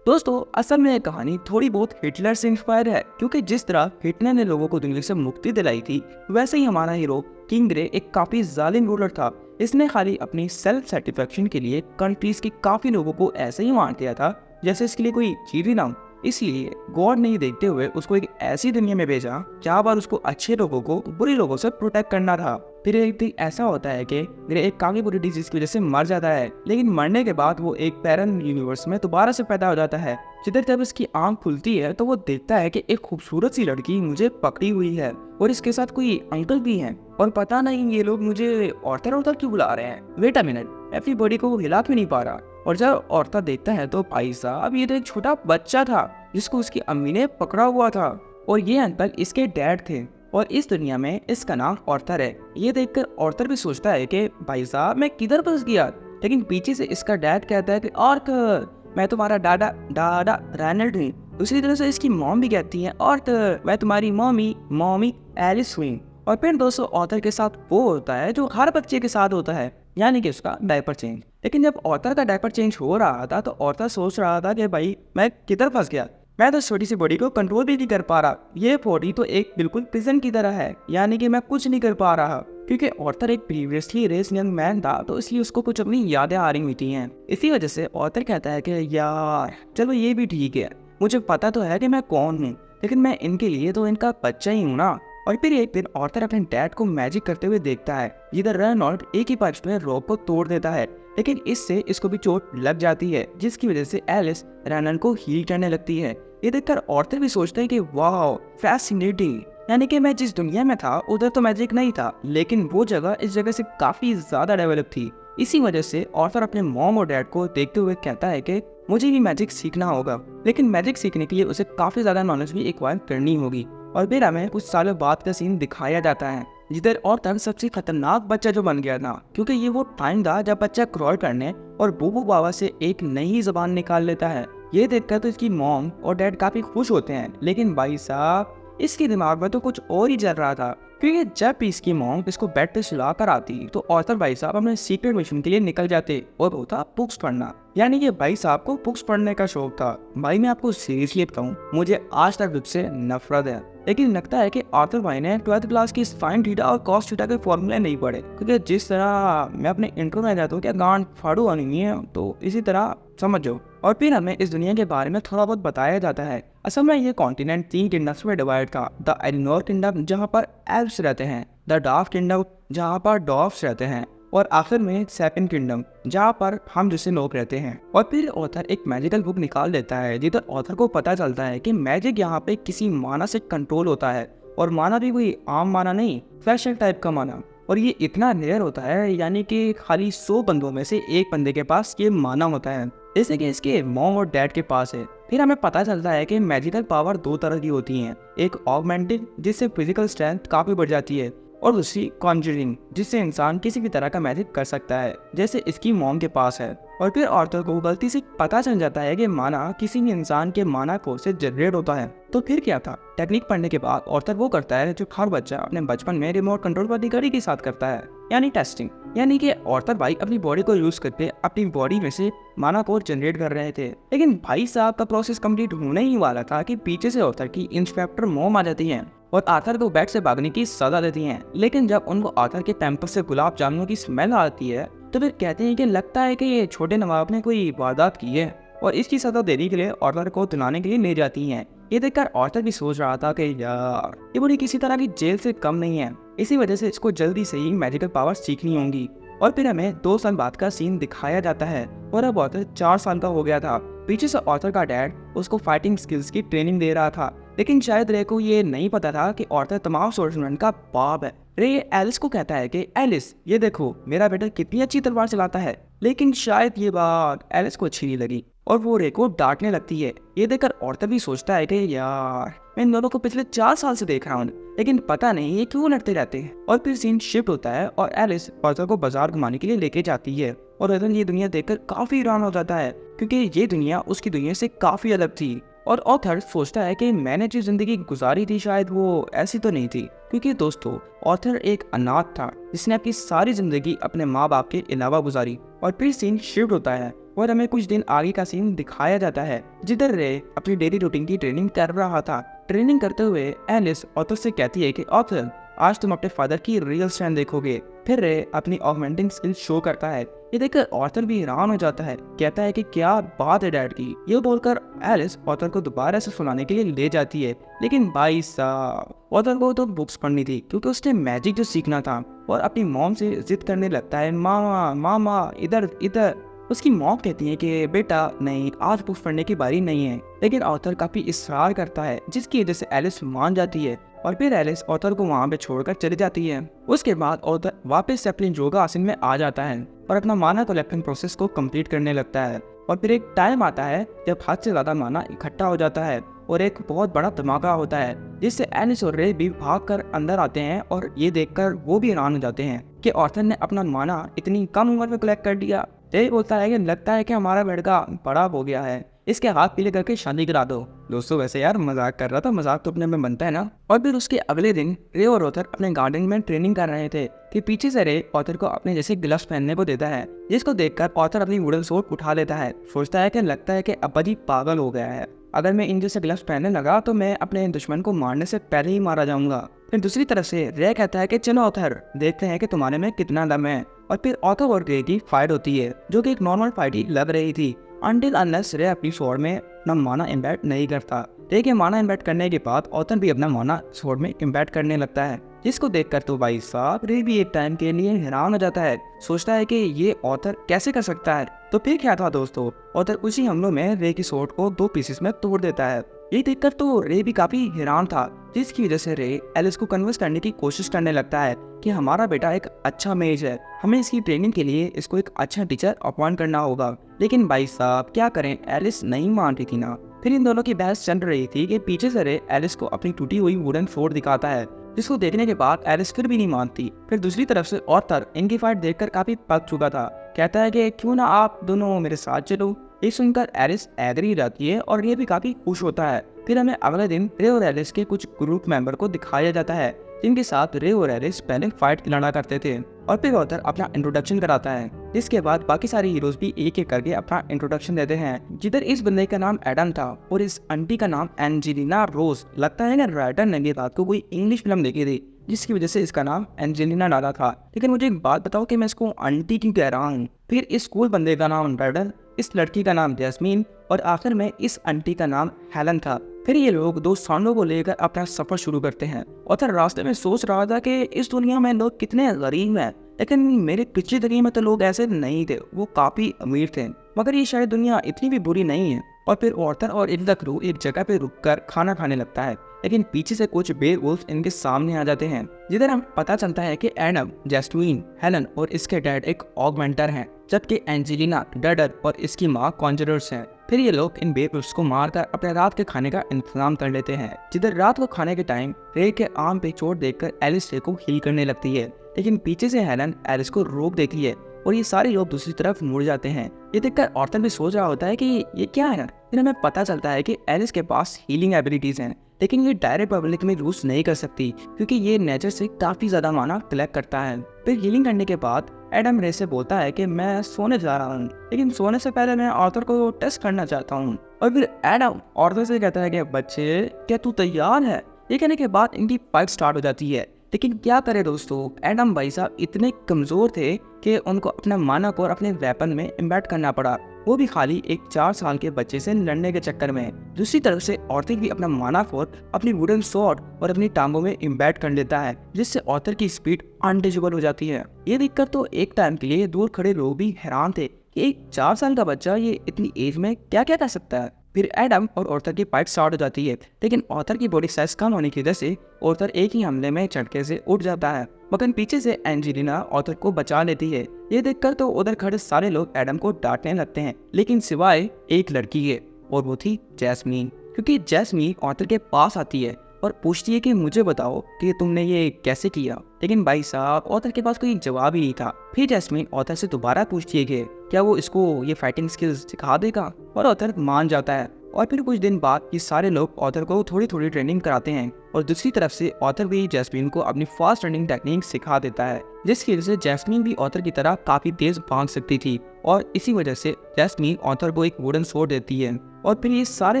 दोस्तों असल में ये कहानी थोड़ी बहुत हिटलर से इंस्पायर है, क्योंकि जिस तरह हिटलर ने लोगों को दुनिया से मुक्ति दिलाई थी, वैसे ही हमारा हीरो किंग ग्रे एक काफी जालिम रूलर था। इसने खाली अपनी सेल्फ सेटिस्फेक्शन के लिए कंट्रीज के काफी लोगों को ऐसे ही मार दिया था जैसे इसके लिए कोई चीज ही ना हो। इसलिए गॉड ने देखते हुए उसको एक ऐसी दुनिया में भेजा जहाँ पर उसको अच्छे लोगों को बुरे लोगों से प्रोटेक्ट करना था। फिर एक दिन ऐसा होता है कि ग्रे एक काफी बुरी डिजीज की वजह से मर जाता है, लेकिन मरने के बाद वो एक पैरेलल यूनिवर्स में दोबारा से पैदा हो जाता है, जिधर जब इसकी आंख खुलती है तो वो देखता है कि एक खूबसूरत सी लड़की मुझे पकड़ी हुई है और इसके साथ कोई अंकल भी हैं। और पता नहीं ये लोग मुझे औरता औरता क्यों बुला रहे हैं। वेट अ मिनट, अपनी बॉडी को वो हिला क्यों नहीं पा रहा। और जब औरता देखता है तो भाई साहब ये तो एक छोटा बच्चा था जिसको उसकी अम्मी ने पकड़ा हुआ था, और ये अंकल इसके डैड थे। और इस दुनिया में इसका नाम ऑर्थर है। ये देखकर ऑर्थर भी सोचता है कि भाई साहब मैं किधर फंस गया, लेकिन पीछे से इसका डैड कहता है कि ऑर्थर मैं तुम्हारा डाडा डाडा रैनल्ड हूँ। उसी तरह से इसकी मॉम भी कहती है ऑर्थर मैं तुम्हारी मॉमी मॉमी एलिस हुई। और फिर दोस्तों ऑर्थर के साथ वो होता है जो हर बच्चे के साथ होता है, यानी कि उसका डायपर चेंज। लेकिन जब ऑर्थर का डायपर चेंज हो रहा था तो ऑर्थर सोच रहा था कि भाई मैं किधर फंस गया, मैं तो छोटी सी बॉडी को कंट्रोल भी नहीं कर पा रहा। ये बॉडी तो एक बिल्कुल प्रिजन की तरह है, यानी कि मैं कुछ नहीं कर पा रहा। क्योंकि ऑर्थर एक प्रीवियसली रेस यंग मैन था, तो इसलिए उसको कुछ अपनी यादें आ रही हुई हैं। इसी वजह से ऑर्थर कहता है कि यार चलो ये भी ठीक है, मुझे पता तो है कि मैं कौन हूँ, लेकिन मैं इनके लिए तो इनका बच्चा ही हूँ ना। और फिर एक दिन ऑर्थर अपने डैड को मैजिक करते हुए देखता है, जिधर रेनॉल्ड एक ही पंच में रोप को तोड़ देता है, लेकिन इससे इसको भी चोट लग जाती है, जिसकी वजह से एलिस रेनॉल्ड को हील करने लगती है। ये देखकर ऑर्थर भी सोचता है कि वाह फैसिनेटिंग, यानी कि मैं जिस दुनिया में था उधर तो मैजिक नहीं था, लेकिन वो जगह इस जगह से काफी ज्यादा डेवलप थी। इसी वजह से ऑर्थर अपने मॉम और डैड को देखते हुए कहता है कि मुझे भी मैजिक सीखना होगा, लेकिन मैजिक सीखने के लिए उसे काफी ज्यादा नॉलेज भी एक्वायर करनी होगी। और फिर हमें कुछ सालों बाद का सीन दिखाया जाता है, जिधर ऑर्थर सबसे खतरनाक बच्चा जो बन गया था, क्योंकि ये वो टाइम था जब बच्चा क्रॉल करने और बूबू बाबा से एक नई जबान निकाल लेता है। ये देखकर तो इसकी मॉम और डैड काफी खुश होते हैं, लेकिन भाई साहब इसके दिमाग में तो कुछ और ही चल रहा था, क्योंकि जब भी इसकी मॉम इसको बेड पे सुला कर आती तो ऑर्थर भाई साहब अपने सीक्रेट मिशन के लिए निकल जाते, और वो था बुक्स पढ़ना। यानी कि भाई साहब को बुक्स पढ़ने का शौक था। भाई मैं आपको सीरियसली बताऊं, मुझे आज तक बुक्स से नफरत है, लेकिन लगता है कि आर्थर भाई ने 12th क्लास की साइन थीटा और कॉस थीटा के फॉर्मूले नहीं पढ़े, क्योंकि जिस तरह मैं अपने इंट्रो में जाता हूँ क्या गांड फाड़ू आनी है, तो इसी तरह समझो। और फिर हमें इस दुनिया के बारे में थोड़ा बहुत बताया जाता है। असल में ये कॉन्टिनेंट 3 किंगडम्स में डिवाइड था। द एलिनोर किंगडम जहाँ पर एल्व्स रहते हैं, द डार्क किंगडम जहाँ पर डॉर्फ्स रहते हैं, और आखिर में सेकंड किंगडम जहाँ पर हम जैसे लोग रहते हैं। और फिर ऑथर एक मैजिकल बुक निकाल देता है, जिधर ऑथर को पता चलता है कि मैजिक यहाँ पे किसी माना से कंट्रोल होता है, और माना भी कोई आम माना नहीं, स्पेशल टाइप का माना। और ये इतना रेयर होता है, यानी कि खाली 100 बंदों में से एक बंदे के पास ये माना होता है, जैसे कि इसके मॉम और डैड के पास है। फिर हमें पता चलता है कि मैजिकल पावर 2 तरह की होती हैं, एक ऑगमेंटेड जिससे फिजिकल स्ट्रेंथ काफी बढ़ जाती है, और दूसरी कॉन्जरिंग जिससे इंसान किसी भी तरह का मैजिक कर सकता है, जैसे इसकी मॉम के पास है। और फिर ऑर्थर को गलती से पता चल जाता है कि माना किसी भी इंसान के माना को से जनरेट होता है। तो फिर क्या था, टेक्निक पढ़ने के बाद ऑर्थर वो करता है जो हर बच्चा अपने बचपन में रिमोट कंट्रोल वाली घड़ी के साथ करता है, यानी टेस्टिंग। यानी कि ऑर्थर भाई अपनी बॉडी को यूज करके अपनी बॉडी में से माना को जनरेट कर रहे थे, लेकिन भाई साहब का प्रोसेस कंप्लीट होने ही वाला था कि पीछे से ऑर्थर की इंस्पेक्टर मॉम आ जाती है और आर्थर को बेड से भागने की सजा देती हैं। लेकिन जब उनको आर्थर के टेम्पल से गुलाब जामुनों की स्मेल आती है तो फिर कहते हैं कि लगता है कि ये छोटे नवाब ने कोई वारदात की है, और इसकी सजा देने के लिए ऑर्थर को दिलाने के लिए ले जाती हैं। ये देखकर ऑर्थर भी सोच रहा था कि यार ये बड़ी किसी तरह की जेल से कम नहीं है, इसी वजह से इसको जल्दी से ही मैजिकल पावर सीखनी होंगी। और फिर हमें 2 साल बाद का सीन दिखाया जाता है, और अब ऑर्थर 4 साल का हो गया था। पीछे से ऑर्थर का डैड उसको फाइटिंग स्किल्स की ट्रेनिंग दे रहा था, लेकिन शायद रे को ये नहीं पता था कि ऑर्थर तमाम सोल्जरमैन का बाप है। रे एलिस को कहता है कि एलिस ये देखो मेरा बेटा कितनी अच्छी तलवार चलाता है, लेकिन शायद ये बात एलिस को अच्छी नहीं लगी और वो रे को डांटने लगती है। ये देखकर ऑर्थर भी सोचता है कि यार मैं इन दोनों को पिछले 4 साल से देख रहा हूँ, लेकिन पता नहीं ये क्यों लड़ते रहते हैं। और फिर सीन शिफ्ट होता है और एलिस ऑर्थर को बाजार घुमाने के लिए लेके जाती है, और ऑर्थर ये दुनिया देखकर काफी हैरान हो जाता है, क्योंकि ये दुनिया उसकी दुनिया से काफी अलग थी। और ऑथर सोचता है कि मैंने जो जिंदगी गुजारी थी शायद वो ऐसी तो नहीं थी, क्योंकि दोस्तों ऑथर एक अनाथ था जिसने अपनी सारी जिंदगी अपने माँ बाप के अलावा गुजारी। और फिर सीन शिफ्ट होता है और हमें कुछ दिन आगे का सीन दिखाया जाता है जिधर रे अपनी डेली रूटीन की ट्रेनिंग कर रहा था। ट्रेनिंग करते हुए एलिस ऑथर से कहती है कि ऑथर, आज तुम अपने फादर की रियल स्ट्रेंथ देखोगे। फिर रे अपनी ऑगमेंटिंग स्किल शो करता है। ये देखकर ऑथर भी हैरान हो जाता है, कहता है कि क्या बात है डैड की। ये बोलकर एलिस ऑथर को दोबारा से सुनाने के लिए ले जाती है। लेकिन भाई साहब, ऑथर को तो बुक्स पढ़नी थी क्योंकि उसने मैजिक जो सीखना था, और अपनी मॉम से जिद करने लगता है, मामा मामा इधर इधर। उसकी मॉम कहती है कि बेटा नहीं, आज बुक्स पढ़ने की बारी नहीं है। लेकिन ऑथर काफी इसरार करता है जिसकी वजह से एलिस मान जाती है और फिर एलिस ऑथर को वहां पे छोड़कर चली जाती है। उसके बाद ऑथर वापस से अपने योगा आसन में आ जाता है और अपना माना कलेक्शन प्रोसेस को कंप्लीट करने लगता है। और फिर एक टाइम आता है जब हद से ज्यादा माना इकट्ठा हो जाता है और एक बहुत बड़ा धमाका होता है जिससे एलिस और रे भी भागकर अंदर आते हैं और ये देखकर वो भी हैरान हो जाते हैं कि ऑथर ने अपना माना इतनी कम उम्र में कलेक्ट कर दिया। रे बोलता है कि लगता है कि हमारा लड़का बड़ा हो गया है, इसके हाथ पीले करके शादी करा दो। दोस्तों वैसे यार मजाक कर रहा था, मजाक तो अपने में बनता है ना। और फिर उसके अगले दिन रे और ऑथर अपने गार्डन में ट्रेनिंग कर रहे थे कि पीछे से रे ऑथर को अपने जैसे ग्लव्स पहनने को देता है, जिसको देखकर ऑथर अपनी वुडन सोर्ड उठा लेता है। सोचता है कि लगता है कि अब्बा जी पागल हो गया है, अगर मैं इन जैसे ग्लव्स पहनने लगा तो मैं अपने दुश्मन को मारने से पहले ही मारा जाऊंगा। फिर दूसरी तरफ से रे कहता है कि चलो ऑथर, देखते हैं कि तुम्हारे में कितना दम है। और फिर ऑथर और रे की फाइट होती है जो कि एक नॉर्मल फाइट ही लग रही थी, अनटिल अनलेस रे अपनी स्वॉर्ड में अपना माना इम्बैट नहीं करता। रे के माना इम्बैट करने के बाद ऑथर भी अपना माना स्वॉर्ड में इम्बैट करने लगता है, जिसको देखकर तो भाई साहब रे भी एक टाइम के लिए हैरान हो जाता है। सोचता है कि ये ऑथर कैसे कर सकता है। तो फिर क्या था दोस्तों, ऑथर उसी हमलों में रे की स्वॉर्ड को 2 पीसेस में तोड़ देता है। ये देखकर तो रे भी काफी हैरान था, जिसकी वजह से रे एलिस को कन्विंस करने की कोशिश करने लगता है कि हमारा बेटा एक अच्छा मेज है, हमें इसकी ट्रेनिंग के लिए इसको एक अच्छा टीचर अपॉइंट करना होगा। लेकिन भाई साहब क्या करें, एलिस नहीं मान रही थी ना। फिर इन दोनों की बहस चल रही थी कि पीछे से रे एलिस को अपनी टूटी हुई वुडन स्वॉर्ड दिखाता है, जिसको देखने के बाद एलिस फिर भी नहीं मानती। फिर दूसरी तरफ से ऑथर इनकी फाइट देखकर काफी पक चुका था, कहता है कि क्यों ना आप दोनों मेरे साथ चलो। ये सुनकर एलिस एग्री जाती है और ये भी काफी खुश होता है। फिर हमें अगले दिन रे और एलिस के कुछ ग्रुप मेंबर को दिखाया जाता है जिनके साथ रे और एलिस पहले फाइट लड़ा करते थे। और फिर ऑथर अपना इंट्रोडक्शन कराता है, जिसके बाद बाकी सारे हीरोज भी एक एक करके अपना इंट्रोडक्शन देते हैं। जिधर इस बंदे का नाम एडम था और इस आंटी का नाम एंजेलिना रोज। लगता है ना राइटर ने रात को कोई इंग्लिश फिल्म देखी थी जिसकी वजह से इसका नाम एंजेलिना डाला था। लेकिन मुझे एक बात बताओ कि मैं इसको आंटी क्यों कह रहा हूँ। फिर इस स्कूल बंदे का नाम रेडल, इस लड़की का नाम जैस्मीन और आखिर में इस आंटी का नाम हेलन था। फिर ये लोग 2 सांडों को लेकर अपना सफर शुरू करते हैं। ऑथर रास्ते में सोच रहा था कि इस दुनिया में लोग कितने गरीब हैं, लेकिन मेरे पिछली दुनिया में तो लोग ऐसे नहीं थे, वो काफी अमीर थे। मगर ये शायद दुनिया इतनी भी बुरी नहीं है। और फिर ऑथर और इन द क्रू एक जगह पे रुककर खाना खाने लगता है, लेकिन पीछे से कुछ बेवुल्फ इनके सामने आ जाते हैं, जिधर हम पता चलता है कि एडम, जैस्मीन, हेलन और इसके डैड एक ऑगमेंटर हैं, जबकि एंजेलिना, डडर और इसकी माँ कॉन्जरर्स हैं। फिर ये लोग इन बेवुल्फ्स को मारकर अपने रात के खाने का इंतजाम कर लेते हैं। जिधर रात को खाने के टाइम रे के आर्म पे चोट देखकर एलिस रे को हील करने लगती है, लेकिन पीछे से हेलन एलिस को रोक देती है और ये सारे लोग दूसरी तरफ मुड़ जाते हैं। ये देखकर ऑर्थर भी सोच रहा होता है कि ये क्या है। फिर हमें पता चलता है कि एलिस के पास हीलिंग एबिलिटीज हैं, लेकिन ये डायरेक्ट पब्लिक में यूज नहीं कर सकती क्योंकि ये नेचर से काफी ज्यादा माना कलेक्ट करता है। फिर हीलिंग करने के बाद एडम रे से बोलता है कि मैं सोने जा रहा हूँ, लेकिन सोने से पहले मैं ऑर्थर को टेस्ट करना चाहता हूँ। और फिर एडम ऑर्थर से कहता है कि बच्चे क्या तू तैयार है। ये कहने के बाद इनकी फाइट स्टार्ट हो जाती है। लेकिन क्या करे दोस्तों, एडम भाई साहब इतने कमजोर थे कि उनको अपना माना कोर अपने वेपन में इम्बैट करना पड़ा, वो भी खाली एक 4 साल के बच्चे से लड़ने के चक्कर में। दूसरी तरफ से ऑर्थर भी अपना माना कोर अपनी वुडन स्वॉर्ड और अपनी टांगों में इम्बैट कर लेता है, जिससे ऑर्थर की स्पीड अनटचेबल हो जाती है। ये देखकर तो एक टाइम के लिए दूर खड़े लोग भी हैरान थे कि एक 4 साल का बच्चा ये इतनी एज में क्या क्या कर सकता है। फिर एडम और ऑर्थर की फाइट स्टार्ट हो जाती है, लेकिन ऑर्थर की बॉडी साइज कम होने की वजह से ऑर्थर एक ही हमले में झटके से उठ जाता है, मगर पीछे से एंजेलिना ऑर्थर को बचा लेती है। ये देखकर तो उधर खड़े सारे लोग एडम को डांटने लगते हैं, लेकिन सिवाय एक लड़की के, और वो थी जैस्मीन। क्योंकि जैस्मीन ऑर्थर के पास आती है और पूछती है कि मुझे बताओ कि तुमने ये कैसे किया। लेकिन भाई साहब ऑर्थर के पास कोई जवाब ही नहीं था। फिर जैस्मीन ऑर्थर से दोबारा पूछती है कि क्या वो इसको ये फाइटिंग स्किल्स सिखा देगा, और ऑर्थर मान जाता है और फिर कुछ दिन बाद ये सारे लोग ऑथर को थोड़ी थोड़ी ट्रेनिंग कराते हैं और दूसरी तरफ से ऑथर भी जैस्मीन को अपनी फास्ट रनिंग टेक्निक सिखा देता है, जिसकी वजह से जैस्मीन भी ऑथर की तरह काफी तेज भाग सकती थी और इसी वजह से जैस्मीन ऑथर को एक वुडन स्वॉर्ड देती है। और फिर ये सारे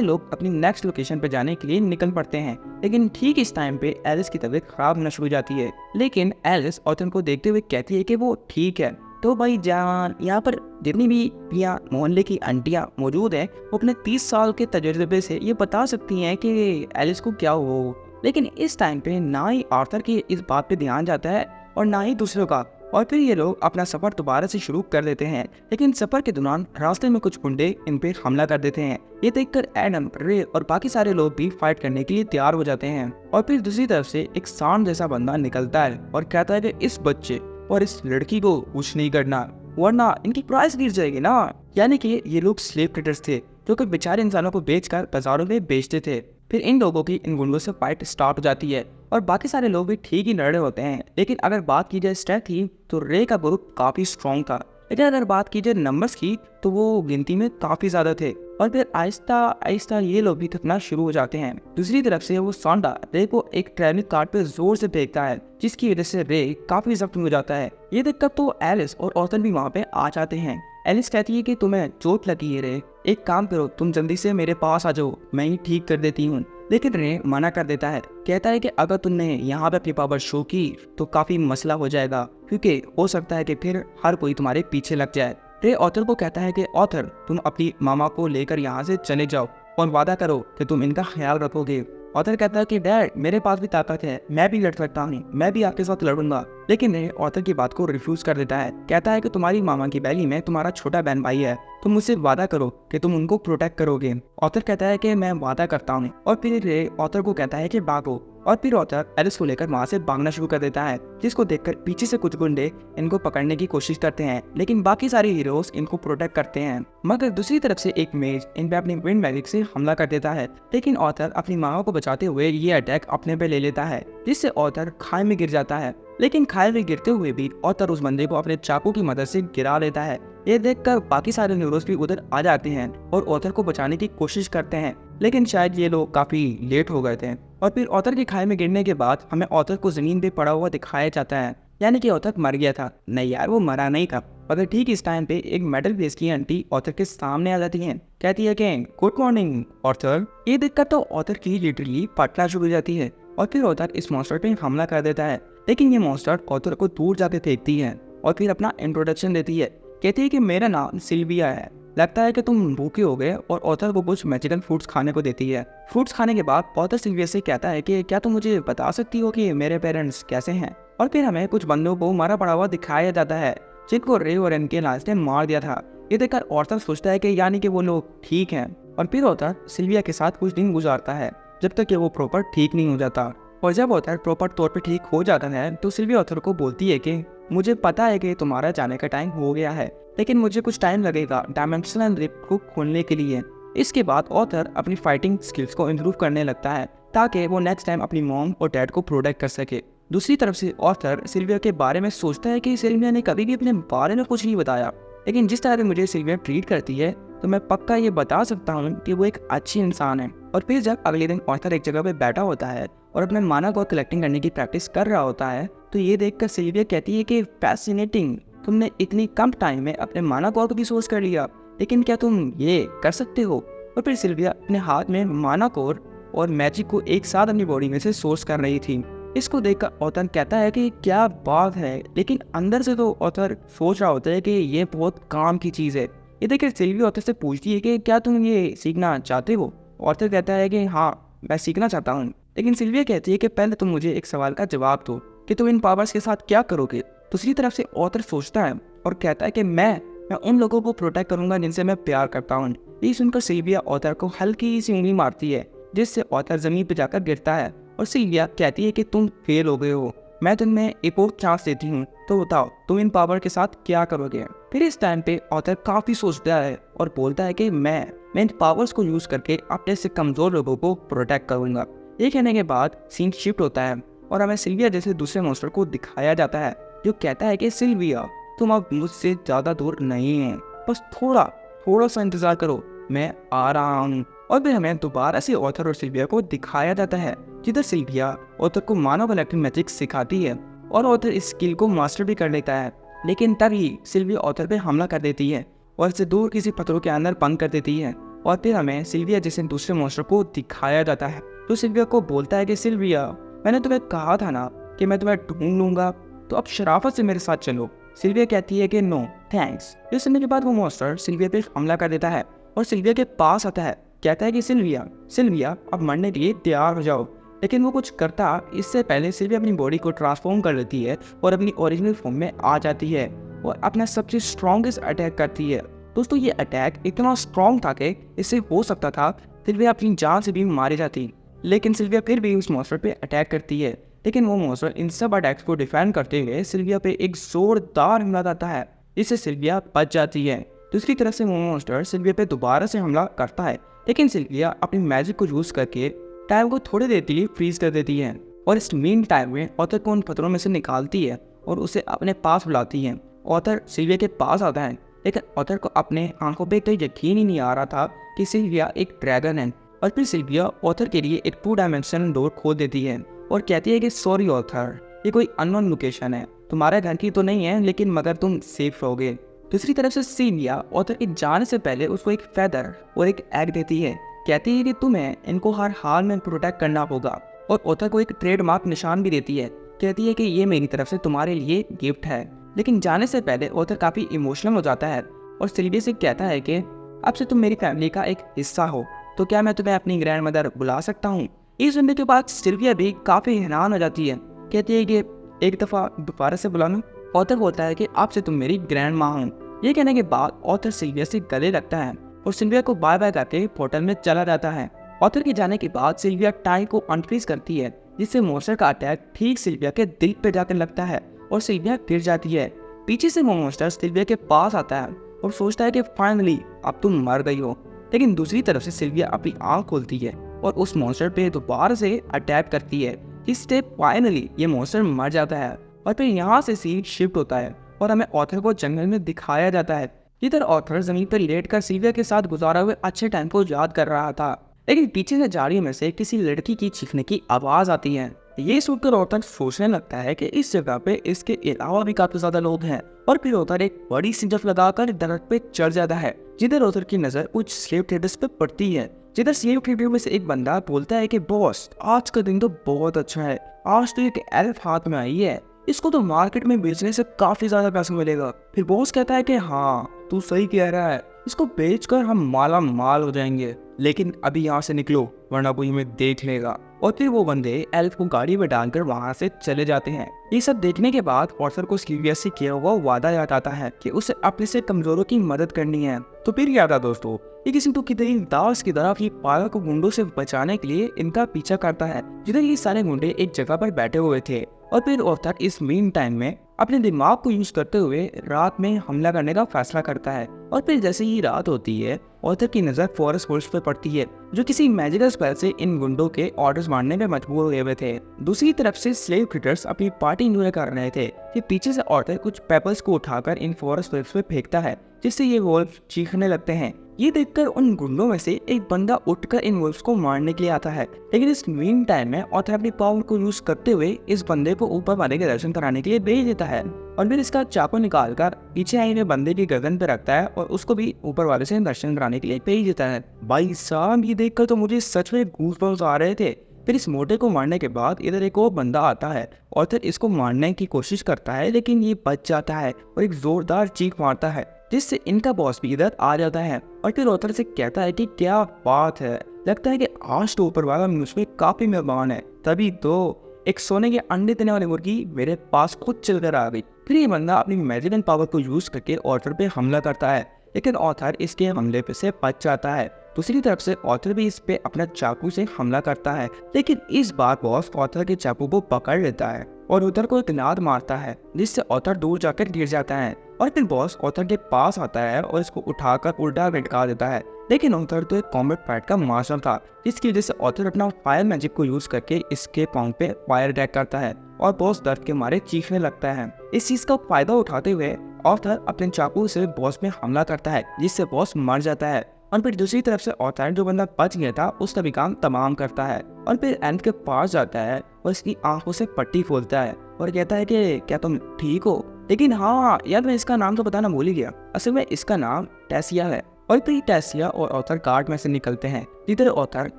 लोग अपनी नेक्स्ट लोकेशन पर जाने के लिए निकल पड़ते हैं। लेकिन ठीक इस टाइम पे एलिस की तबीयत खराब होना शुरू हो जाती है, लेकिन एलिस ऑथर को देखते हुए कहती है कि वो ठीक है। तो भाई जान, यहाँ पर जितनी भी यहाँ मोहल्ले की आंटियाँ मौजूद हैं वो अपने 30 साल के तजुर्बे से ये बता सकती हैं कि एलिस को क्या हो। लेकिन इस टाइम पे ना ही आर्थर की इस बात पे ध्यान जाता है और ना ही दूसरों का। और फिर ये लोग अपना सफर दोबारा से शुरू कर देते हैं। लेकिन सफर के दौरान रास्ते में कुछ गुंडे इन पे हमला कर देते हैं। ये देखकर एडम, रे और बाकी सारे लोग भी फाइट करने के लिए तैयार हो जाते हैं। और फिर दूसरी तरफ से एक सांड जैसा बंदा निकलता है और कहता है कि इस बच्चे और इस लड़की को कुछ नहीं करना वरना इनकी प्राइस गिर जाएगी ना। यानी कि ये लोग स्लेव ट्रेडर्स थे जो कि बेचारे इंसानों को बेचकर बाजारों में बेचते थे। फिर इन लोगों की इन गुंडों से फाइट स्टार्ट हो जाती है और बाकी सारे लोग भी ठीक ही लड़ रहे होते हैं। लेकिन अगर बात की जाए स्ट्रेंथ की तो रे का ग्रुप काफी स्ट्रॉन्ग था, लेकिन अगर बात की जाए नंबर्स की तो वो गिनती में काफी ज्यादा थे। और फिर आहिस्ता आहिस्ता ये लोग भी थकना शुरू हो जाते हैं। दूसरी तरफ से वो सांडा रे को एक ट्रेनिंग कार्ड पे जोर से फेंकता है, जिसकी वजह से रे काफी जख्मी हो जाता है। ये देखकर तो एलिस और ऑथर भी वहाँ पे आ जाते हैं। एलिस कहती है कि तुम्हें चोट लगी है रे, एक काम करो तुम जल्दी से मेरे पास आ जाओ, मैं ही ठीक कर देती हूँ। लेकिन रे मना कर देता है, कहता है कि अगर तुमने यहाँ पे अपनी पावर शो की तो काफी मसला हो जाएगा, क्योंकि हो सकता है कि फिर हर कोई तुम्हारे पीछे लग जाए। रे ऑथर को कहता है कि ऑथर तुम अपनी मामा को लेकर यहाँ से चले जाओ और वादा करो कि तुम इनका ख्याल रखोगे। ऑथर कहता है कि डैड मेरे पास भी ताकत है, मैं भी लड़ सकता हूँ, मैं भी आपके साथ लड़ूंगा। लेकिन रे ऑथर की बात को रिफ्यूज कर देता है, कहता है कि तुम्हारी मामा की बैली में तुम्हारा छोटा बहन भाई है, तुम मुझसे वादा करो कि तुम उनको प्रोटेक्ट करोगे। ऑथर कहता है कि मैं वादा करता हूँ। और फिर रे ऑथर को कहता है कि भागो। और फिर ऑथर एलिस को लेकर वहाँ से भागना शुरू कर देता है, जिसको देखकर पीछे से कुछ गुंडे इनको पकड़ने की कोशिश करते हैं, लेकिन बाकी सारे हीरोज इनको प्रोटेक्ट करते हैं। मगर दूसरी तरफ से एक मेज इन पे अपनी विंड मैजिक से हमला कर देता है, लेकिन ऑथर अपनी माँ को बचाते हुए ये अटैक अपने पे ले लेता है, जिससे ऑथर खाई में गिर जाता है। लेकिन खाई में गिरते हुए भी ऑथर उस बंदे को अपने चाकू की मदद से गिरा देता है। ये देखकर बाकी सारे हीरोज भी उधर आ जाते हैं और ऑथर को बचाने की कोशिश करते हैं, लेकिन शायद ये लोग काफी लेट हो गए थे। और फिर ऑथर के खाई में गिरने के बाद हमें ऑथर को जमीन पे पड़ा हुआ दिखाया जाता है, यानी कि ऑथर मर गया था। नहीं यार, वो मरा नहीं था। मगर ठीक इस टाइम पे एक मेटल बेस की आंटी ऑथर के सामने आ जाती है, कहती है कि गुड मॉर्निंग ऑथर। ये देखकर तो ऑथर की लिटरली फटना शुरू हो जाती है और फिर ऑथर इस मॉन्स्टर पे हमला कर देता है। लेकिन ये मॉन्स्टर ऑथर को दूर जाके फेंकती है और फिर अपना इंट्रोडक्शन देती है, कहती है कि मेरा नाम सिल्विया है, लगता है कि तुम भूखे हो गए, और ऑथर को कुछ मैजिकल फ्रूट्स खाने को देती है। फ्रूट्स खाने के बाद ऑथर सिल्विया से कहता है कि क्या तुम मुझे बता सकती हो कि मेरे पेरेंट्स कैसे हैं। और फिर हमें कुछ बंदों को मारा पड़ा हुआ दिखाया जाता है, जिनको रे और इनके लास्ट ने मार दिया था। ये देखकर ऑथर सोचता है कि यानी कि वो लोग ठीक हैं। और फिर ऑथर सिल्विया के साथ कुछ दिन गुजारता है जब तक कि वो प्रॉपर ठीक नहीं हो जाता। और जब ऑथर प्रॉपर तौर पे ठीक हो जाता है तो सिल्विया ऑथर को बोलती है कि मुझे पता है कि तुम्हारा जाने का टाइम हो गया है, लेकिन मुझे कुछ टाइम लगेगा डायमेंशनल रिप को खोलने के लिए। इसके बाद ऑथर अपनी फाइटिंग स्किल्स को इम्प्रूव करने लगता है ताकि वो नेक्स्ट टाइम अपनी मॉम और डैड को प्रोटेक्ट कर सके। दूसरी तरफ से ऑथर सिल्विया के बारे में सोचता है कि सिल्विया ने कभी भी अपने बारे में कुछ नहीं बताया, लेकिन जिस तरह से मुझे सिल्विया ट्रीट करती है तो मैं पक्का ये बता सकता हूँ कि वो एक अच्छी इंसान है। और फिर जब अगले दिन ऑथर एक जगह पे बैठा होता है और अपने माना को कलेक्टिंग करने की प्रैक्टिस कर रहा होता है तो ये देखकर सिल्विया कहती है कि फैसिनेटिंग, तुमने इतनी कम टाइम में अपने माना कोर को भी सोर्स कर लिया, लेकिन क्या तुम ये कर सकते हो। और फिर सिल्विया अपने हाथ में माना कोर और मैजिक को एक साथ अपनी बॉडी में से सोर्स कर रही थी। इसको देखकर ऑथर कहता है कि क्या बात है, लेकिन अंदर से तो ऑथर सोच रहा होता है कि ये बहुत काम की चीज़ है। ये देखकर सिल्विया ऑथर से पूछती है कि क्या तुम ये सीखना चाहते हो। ऑथर कहता है कि हाँ मैं सीखना चाहता हूँ, लेकिन सिल्विया कहती है कि पहले तुम मुझे एक सवाल का जवाब दो कि तुम इन पावर्स के साथ क्या करोगे। दूसरी तरफ से ऑथर सोचता है और कहता है कि मैं उन लोगों को प्रोटेक्ट करूंगा जिनसे मैं प्यार करता हूँ। ये सुनकर सिल्विया ऑथर को हल्की सी उंगली मारती है, जिससे ऑथर जमीन पर जाकर गिरता है। और सिल्विया कहती है कि तुम फेल हो गए हो, मैं तुम्हें एक और चांस देती हूँ, तो बताओ तुम इन पावर के साथ क्या करोगे। फिर इस टाइम पे ऑथर काफी सोचता है और बोलता है कि मैं इन पावर्स को यूज करके अपने से कमजोर लोगों को प्रोटेक्ट करूंगा। ये कहने के बाद सीन शिफ्ट होता है और हमें सिल्विया जैसे दूसरे मॉन्स्टर को दिखाया जाता है, जो कहता है कि सिल्विया तुम अब मुझसे ज्यादा दूर नहीं है, बस थोड़ा सा इंतजार करो, मैं आ रहा हूँ। और फिर हमें दोबारा से ऑथर और सिल्विया को दिखाया जाता है, जिधर सिल्विया ऑथर को मानव इलेक्ट्रिक मैजिक सिखाती है और ऑथर इस स्किल को मास्टर भी कर लेता है। लेकिन तभी सिल्विया ऑथर पे हमला कर देती है और इसे दूर किसी पत्थरों के अंदर बंद कर देती है। और फिर हमें सिल्विया जैसे दूसरे मॉन्स्टर को दिखाया जाता है, तो सिल्विया को बोलता है कि सिल्विया, मैंने तुम्हें कहा था ना कि मैं तुम्हें ढूंढ लूंगा, तो अब शराफत से मेरे साथ चलो। सिल्विया कहती है कि नो थैंक्स। ये सुनने के बाद वो मॉन्स्टर सिल्विया पे हमला कर देता है और सिल्विया के पास आता है, कहता है कि सिल्विया अब मरने के लिए तैयार हो जाओ। लेकिन वो कुछ करता इससे पहले सिल्विया अपनी बॉडी को ट्रांसफॉर्म कर लेती है और अपनी ओरिजिनल फॉर्म में आ जाती है और अपना सबसे स्ट्रॉन्गेस्ट अटैक करती है। दोस्तों ये अटैक इतना स्ट्रॉन्ग था कि इससे हो सकता था सिल्विया अपनी जान से भी मारी जाती, लेकिन सिल्विया फिर भी उस मॉन्स्टर पे अटैक करती है। लेकिन वो मॉन्स्टर इन सब अटैक्स को डिफेंड करते हुए सिल्विया पे एक जोरदार हमला करता है, जिससे सिल्विया बच जाती है। दूसरी तरफ से वो मॉन्स्टर सिल्विया पे दोबारा से हमला करता है, लेकिन सिल्विया अपनी मैजिक को यूज करके टाइम को थोड़ी देर के लिए फ्रीज कर देती है और इस मीन टाइम में ऑथर को उन पत्थरों में से निकालती है और उसे अपने पास बुलाती है। ऑथर सिल्विया के पास आता है, लेकिन ऑथर को अपने आंखों पे तो यकीन ही नहीं आ रहा था कि सिल्विया एक ड्रैगन है। और फिर सिल्विया ऑथर के लिए एक 2 डायमेंशनल डोर खोल देती है और कहती है कि सॉरी ऑथर, ये कोई अननोन लोकेशन है, तुम्हारे घर की तो नहीं है, लेकिन मगर तुम सेफ रहोगे। दूसरी तरफ से सिल्विया ऑथर के जाने से पहले उसको एक फेदर और एक एग देती है, कहती है कि तुम्हें इनको हर हाल में प्रोटेक्ट करना होगा और ऑथर को एक ट्रेडमार्क निशान भी देती है, कहती है कि ये मेरी तरफ से तुम्हारे लिए गिफ्ट है। लेकिन जाने से पहले ऑथर काफ़ी इमोशनल हो जाता है और सिल्विया से कहता है कि अब से तुम मेरी फैमिली का एक हिस्सा हो, तो क्या मैं तुम्हें अपनी ग्रैंड मदर बुला सकता हूँ। ये सुनने के बाद सिल्विया भी काफ़ी हैरान हो जाती है, कहती है कि एक दफ़ा दोबारा से बुला लूँ। ऑथर बोलता है कि अब से तुम मेरी ग्रैंड माँ हो। ये कहने के बाद ऑथर सिल्विया से गले लगता है और सिल्विया को बाय बाय करके पोर्टल में चला जाता है। ऑथर के जाने के बाद सिल्विया टाइम को अनफ्रीज करती है, जिससे मॉन्स्टर का अटैक ठीक सिल्विया के दिल पे जाकर लगता है और सिल्विया गिर जाती है। पीछे से वो मॉन्स्टर सिल्विया के पास आता है और सोचता है कि फाइनली अब तुम मर गई हो। लेकिन दूसरी तरफ से सिल्विया अपनी आंख खोलती है और उस मॉन्स्टर पे दोबारा से अटैक करती है, जिससे फाइनली ये मॉन्स्टर मर जाता है। और फिर यहाँ से सीन शिफ्ट होता है और हमें ऑथर को जंगल में दिखाया जाता है, जिधर ऑथर जमीन पर लेटकर सिल्विया के साथ गुजारा हुए अच्छे टाइम को याद कर रहा था। लेकिन पीछे से झाड़ियों में से किसी लड़की की चीखने की आवाज आती है। ये सुनकर ऑथर सोचने लगता है कि इस जगह पे इसके अलावा भी काफी ज्यादा लोग हैं। और फिर ऑथर एक बड़ी सी जफ लगाकर दरख्त पे चढ़ जाता है, जिधर ऑथर की नजर कुछ स्लेव ट्रेडर्स पे पड़ती है। जिधर स्लेव ट्रेडर में से एक बंदा बोलता है कि बॉस, आज का दिन तो बहुत अच्छा है, आज तो एक एल्फ हाथ में आई है, इसको तो मार्केट में बेचने से काफी ज्यादा पैसा मिलेगा। फिर बॉस कहता है कि हाँ तू सही कह रहा है, इसको बेचकर हम माला माल हो जाएंगे, लेकिन अभी यहाँ से निकलो वरना कोई हमें देख लेगा। और फिर वो बंदे एल्फ को गाड़ी में डालकर वहाँ से चले जाते हैं। ये सब देखने के बाद ऑथर को सिल्विया से किया हुआ वादा याद आता है कि उसे अपने से कमजोरों की मदद करनी है। तो फिर याद आता दोस्तों, ये किसी तो कितनी दास की तरफ ये पागल को गुंडों से बचाने के लिए इनका पीछा करता है, जिधर ये सारे गुंडे एक जगह पर बैठे हुए थे। और फिर ऑथर इस मीन टाइम में अपने दिमाग को यूज करते हुए रात में हमला करने का फैसला करता है। और फिर जैसे ही रात होती है, ऑथर की नजर फॉरेस्ट फोर्स पर पड़ती है, जो किसी मैजिकल स्पेल से इन गुंडों के ऑर्डर्स मारने में मजबूर हुए हुए थे। दूसरी तरफ से स्लेव ट्रेडर्स अपनी पार्टी एंजॉय कर रहे थे कि पीछे से ऑथर कुछ पेपर्स को उठाकर इन फॉरेस्ट फोर्स पे फेंकता है, जिससे ये वोल्फ चीखने लगते हैं। ये देखकर उन गुंडों में से एक बंदा उठकर इन वोल्फ्स को मारने के लिए आता है, लेकिन इस मीन टाइम में ऑथर अपनी पावर को यूज करते हुए इस बंदे को ऊपर वाले के दर्शन कराने के लिए भेज देता है और फिर इसका चाकू निकालकर पीछे आए हुए बंदे की गर्दन पे रखता है और उसको भी ऊपर वाले से दर्शन कराने के लिए भेज देता है। भाई साहब, ये देखकर तो मुझे सच में गूज़बम्स आ रहे थे। फिर इस मोटे को मारने के बाद इधर एक और बंदा आता है। ऑथर इसको मारने की कोशिश करता है, लेकिन ये बच जाता है और एक जोरदार चीख मारता है, जिससे इनका बॉस भी इधर आ जाता है। और फिर ऑथर से कहता है कि क्या बात है, लगता है कि आज तो ऊपर वाला मुझ में काफी मेहमान है, तभी तो एक सोने के अंडे देने वाली मुर्गी मेरे पास खुद चलकर आ गई। फिर ये बंदा अपनी मैजिकल पावर को यूज करके ऑथर पे हमला करता है, लेकिन ऑथर इसके हमले पे से बच जाता है। दूसरी तरफ से ऑथर भी इस पे अपना चाकू से हमला करता है, लेकिन इस बार बॉस ऑथर के चाकू को पकड़ लेता है और ऑथर को एक लात मारता है, जिससे ऑथर दूर जाकर गिर जाता है। और फिर बॉस ऑथर के पास आता है और इसको उठाकर उल्टा लटका देता है, लेकिन ऑथर तो एक कॉम्बैट फाइट का मास्टर था, जिसकी वजह से ऑथर अपना फायर मैजिक को यूज करके इसके पाँव पे फायर अटैक करता है और बॉस दर्द के मारे चीखने लगता है। इस चीज का फायदा उठाते हुए ऑथर अपने चाकू से बॉस में हमला करता है, जिससे बॉस मर जाता है। और फिर दूसरी तरफ से ऑथर जो बंदा बच गया था उसका भी काम तमाम करता है और फिर एंड के पास जाता है और उसकी आंखों से पट्टी खोलता है और कहता है कि क्या तुम ठीक हो। लेकिन हाँ यार, मैं इसका नाम तो बताना भूल ही गया। असल में इसका नाम टेसिया है। और फिर टेसिया और ऑथर गार्ड में से निकलते हैं, जिधर ऑथर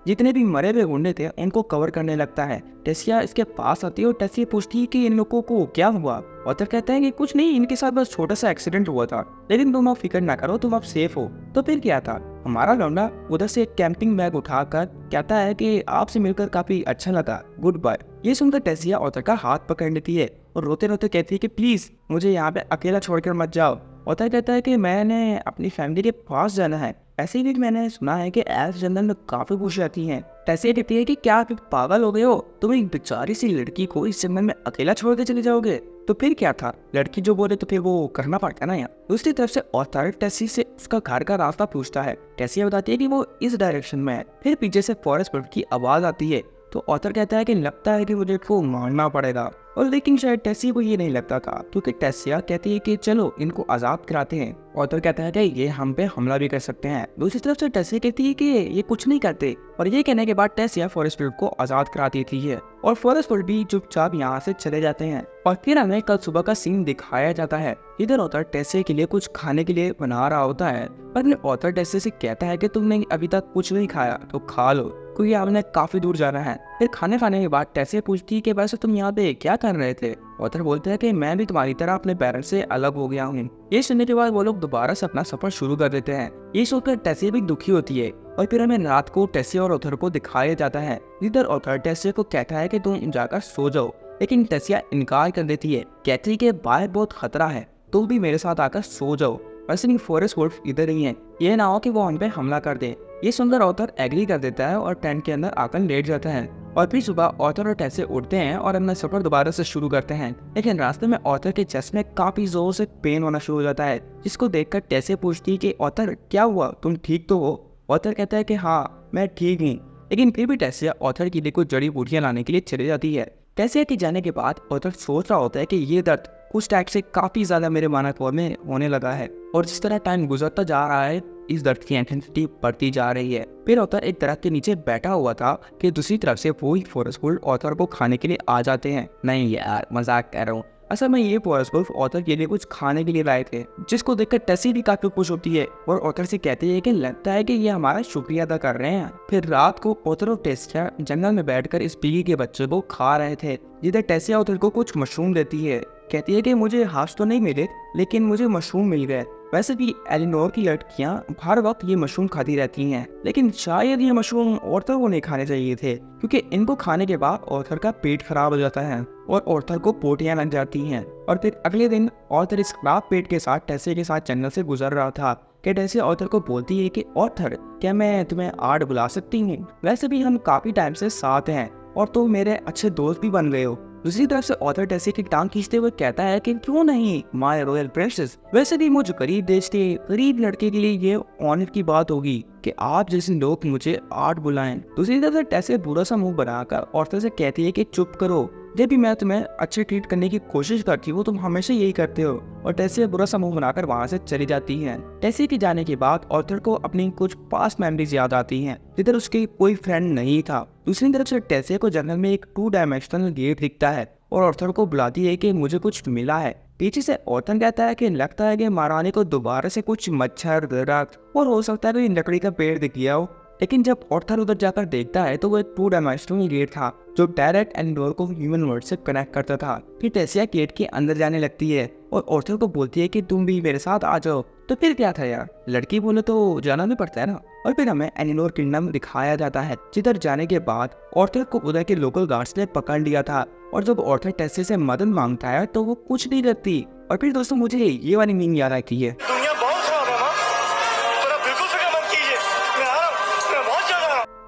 जितने भी मरे हुए गुंडे थे उनको कवर करने लगता है। टेसिया इसके पास आती है और टेसिया पूछती है कि इन लोगों को क्या हुआ। ऑथर कहता है कि कुछ नहीं, इनके साथ बस छोटा सा एक्सीडेंट हुआ था, लेकिन तुम अब फिक्र ना करो, तुम अब सेफ हो। तो फिर क्या था, हमारा लौंडा उधर से एक कैंपिंग बैग उठाकर कहता है कि आपसे मिलकर काफी अच्छा लगा, गुड बाय। ये सुनकर टेसिया ऑथर का हाथ पकड़ लेती है और रोते रोते कहती है कि प्लीज मुझे यहाँ पे अकेला छोड़कर मत जाओ। ऑथर कहता है कि मैंने अपनी फैमिली के पास जाना है, ऐसे ही मैंने सुना है कि एल्फ जंगल में काफी खुशी आती हैं। टेसिया कहती है कि क्या आप पागल हो गए हो, तुम एक बेचारी सी लड़की को इस जंगल में अकेला छोड़ के चले जाओगे। तो फिर क्या था, लड़की जो बोले तो फिर वो करना पड़ता ना यार। दूसरी तरफ से ऑथर टेसी से उसका घर का रास्ता पूछता है। टेसिया बताती है कि वो इस डायरेक्शन में है। फिर पीछे से फॉरेस्ट बर्ड की आवाज आती है तो ऑथर कहता है कि लगता है कि मुझे इसको मारना पड़ेगा। और लेकिन शायद टेसी को ये नहीं लगता था, क्योंकि टेसिया कहती है कि चलो इनको आजाद कराते हैं। ऑथर कहता है कि ये हम पे हमला भी कर सकते हैं। दूसरी तरफ से टेसिया कहती है कि ये कुछ नहीं करते। और ये कहने के बाद टेसिया फॉरेस्ट बर्ड को आजाद करा देती है और फॉरेस्ट बर्ड भी चुपचाप यहाँ से चले जाते हैं। और फिर हमें कल सुबह का सीन दिखाया जाता है। इधर ऑथर टेसिया के लिए कुछ खाने के लिए बना रहा होता है, पर ऑथर टेसिया से कहता है कि तुमने अभी तक कुछ नहीं खाया तो खा लो, क्योंकि आपने काफी दूर जाना है। फिर खाने खाने के बाद टेसिया पूछती है कि वैसे तुम यहाँ पे क्या कर रहे थे। ऑथर बोलते हैं कि मैं भी तुम्हारी तरह अपने पेरेंट्स से अलग हो गया हूँ। ये सुनने के बाद वो लोग दोबारा से अपना सफर शुरू कर देते हैं। ये सोचकर टेसिया भी दुखी होती है और फिर हमें रात को टेसिया और ऑथर को दिखाया जाता है, जिधर ऑथर टेसिया को कहता है कि तुम जाकर सो जाओ, लेकिन टेसिया इनकार कर देती है, कहती है कि बाहर बहुत खतरा है, तुम भी मेरे साथ आकर सो जाओ। वैसे नहीं, फॉरेस्ट वुल्फ इधर ही है, ये ना हो कि वो हम पे हमला कर दे। ये सुनकर ऑथर एग्री कर देता है और टेंट के अंदर आकर लेट जाता है। और फिर सुबह ऑथर और टेसिया उठते हैं और अपना सफर दोबारा से शुरू करते हैं। लेकिन रास्ते में ऑथर के चेस्ट में काफी जोर से पेन होना शुरू हो जाता है, जिसको देखकर टेसिया पूछती है कि ऑथर क्या हुआ, तुम ठीक तो हो। ऑथर कहता है कि हाँ मैं ठीक हूँ। लेकिन फिर भी टेसिया ऑथर के लिए कुछ जड़ी बूटियां लाने के लिए चली जाती है। टेसिया के जाने के बाद ऑथर सोच रहा होता है कि ये दर्द कुछ टाइम से काफी ज्यादा मेरे मानक में होने लगा है और जिस तरह टाइम गुजरता जा रहा है इस दर्द की इंटेंसिटी बढ़ती जा रही है। फिर ऑथर एक दरख्त के नीचे बैठा हुआ था कि दूसरी तरफ से वो ही फॉरेस्ट वुल्फ ऑथर को खाने के लिए आ जाते हैं। नहीं यार, मजाक कर रहा हूँ। असल में ये फॉरेस्ट वुल्फ ऑथर के लिए कुछ खाने के लिए लाए थे, जिसको देखकर टेसी भी काफी खुश होती है और ऑथर से कहती है कि लगता है कि ये हमारा शुक्रिया अदा कर रहे हैं। फिर रात को ऑथर और टेसिया जंगल में बैठकर इस पिगी के बच्चे को खा रहे थे, जिधर टेसिया ऑथर को कुछ मशरूम देती है। कहती है कि मुझे हाथ तो नहीं मिले, लेकिन मुझे मशरूम मिल गए। वैसे भी एलिनोर की लड़कियां हर वक्त ये मशरूम खाती रहती हैं, लेकिन शायद ये मशरूम ऑर्थर को नहीं खाने चाहिए थे, क्योंकि इनको खाने के बाद ऑर्थर का पेट खराब हो जाता है और ऑर्थर को पोटियां लग जाती हैं। और फिर अगले दिन ऑर्थर इस खराब पेट के साथ टेसिया के साथ जंगल से गुजर रहा था कि टेसिया ऑर्थर को बोलती है कि ऑर्थर, क्या मैं तुम्हें आड़ बुला सकती हूँ? वैसे भी हम काफी टाइम से साथ हैं और तुम मेरे अच्छे दोस्त भी बन गए हो। दूसरी तरफ से ऑथर टेसिया की टांग खींचते हुए कहता है कि क्यों नहीं माय रॉयल प्रिंसेस, वैसे भी मुझे गरीब देश के गरीब लड़के के लिए ये ऑनर की बात होगी कि आप जैसे लोग मुझे आर्ट बुलाएं। दूसरी तरफ से टेसिया बुरा सा मुंह बनाकर ऑथर से कहती है कि चुप करो, जब भी मैं तुम्हें अच्छे ट्रीट करने की कोशिश करती हूँ तुम हमेशा यही करते हो। और टेसिया बुरा सा मुंह बनाकर वहाँ से चली जाती है। टेसिया के जाने के बाद ऑथर को अपनी कुछ पास्ट मेमोरीज याद आती हैं, जिधर उसके कोई फ्रेंड नहीं था। दूसरी तरफ से टेसिया को जंगल में एक 2 डायमेंशनल गेट दिखता है और ऑर्थर को बुलाती है कि मुझे कुछ मिला है। पीछे से ऑर्थर कहता है कि लगता है कि महारानी को दोबारा से कुछ मच्छर, दरख्त और हो सकता है कोई लकड़ी का पेड़ दिख गया हो। लेकिन जब ऑर्थर उधर जाकर देखता है तो वो एक 2 डायमेंशनल गेट था जो डायरेक्ट एलिनोर को ह्यूमन वर्ल्ड से कनेक्ट करता था। फिर टेसिया गेट के अंदर जाने लगती है और ऑर्थर को बोलती है कि तुम भी मेरे साथ आ जाओ। तो फिर क्या था यार, लड़की बोले तो जाना भी पड़ता है ना। और फिर हमें एलिनोर किंगडम दिखाया जाता है, जिधर जाने के बाद ऑर्थर को उधर के लोकल गार्ड्स ने पकड़ लिया था और जब ऑर्थर टेसिया से मदद मांगता है तो वो कुछ नहीं करती। और फिर दोस्तों मुझे ये वाली मीम याद आती है,